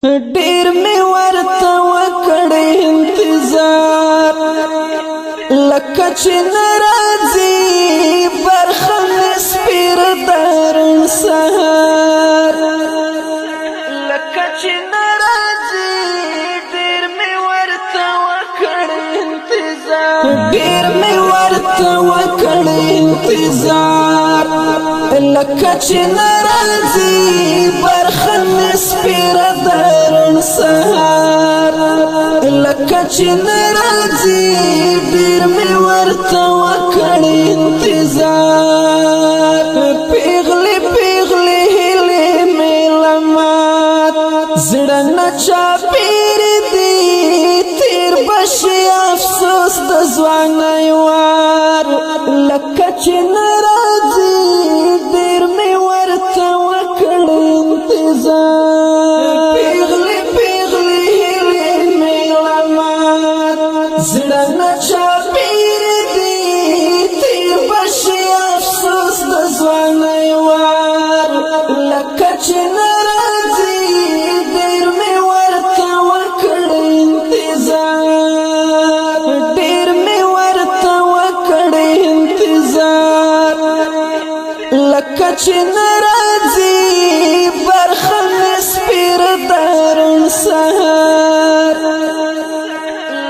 ډیر می ورته وکړ انتظار لکه چې ناراضي برخه سپیر درن سهار لکه چې ناراضي ډیر می ورته وکړ انتظار ډیر می ورته وکړ انتظار لکه چې ناراضي برخه سپیر درن سهار لکه چې ناراضي ډیر می ورته وکړ انتظار پیغلې پیغلې هلې مې لمات زړه نه چاپېر دي تیر بشي افسوس د ځوانۍ وار لکه چې ناراضي ډیر می ورته وکړ انتظار پیغلې پیغلې هلې مې لمات زړه نه چاپېر دي تیر بشي افسوس د ځوانۍ وار لکه چې ناراضي ډیر می ورته وکړ انتظار ډیر می ورته وکړ انتظار لکه چې ناراضي برخه سپیر درن سهار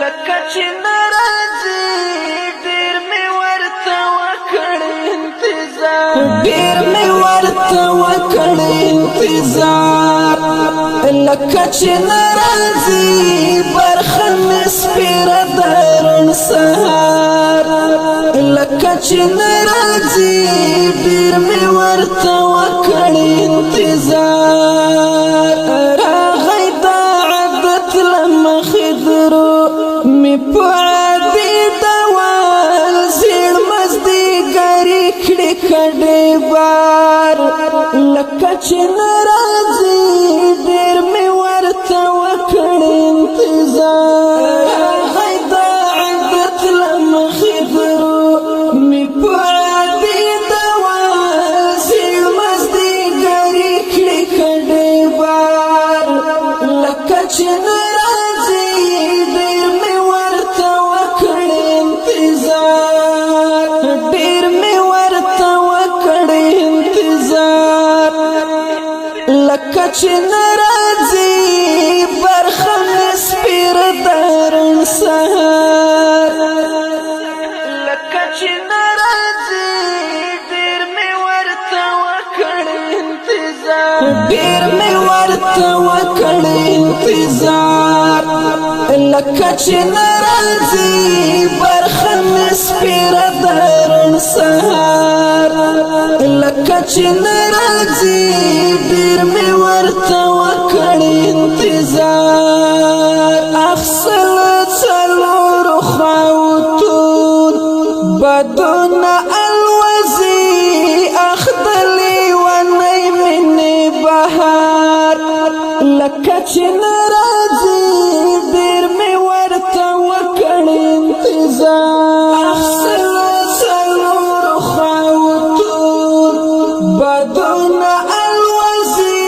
لکه چې ناراضي ډیر می ورته وکړ انتظار ډیر می ورته وکړ انتظار لکه چې ناراضي برخه سپیر درن سهار لکه چې ناراضي ډیر می ورته وکړ انتظار راغی دا عادت لمخې درو می په عادي ډول زیړ مزدیګري کړې کډې بار لکه چې ناراضي ډیر می ورته وکړ انتظار راغی دا عادت لمخې درو می په عادي ډول زیړ مزدیګري کړې کډې بار لکه چې ناراضي ډیر می ورته وکړ انتظار ډیر می ورته وکړ انتظار لکه چې ناراضي برخه سپیر درن سهار لکه چې ناراضي ډیر می ورته وکړ انتظار ډیر می ورته وکړ انتظار لکه چې ناراضي برخه سپیر درن سهار لکه چې ناراضي ډیر می ورته وکړ انتظار اخسل څلور خواوتون بدون الوزي اخدلي ونی مني بهار لکه چې ناراضي ډیر می ورته وکړ انتظار اخسل څلور خواوتون بدون الوزي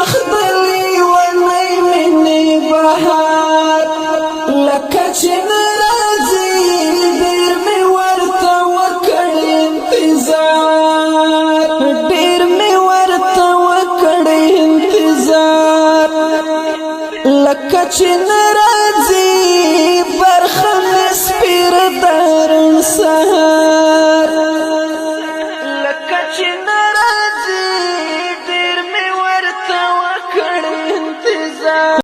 اخدلي ونی مني بهار لکه چې ناراضي ډیر می ورته وکړ انتظار ډیر می ورته وکړ انتظار لکه چې ناراضي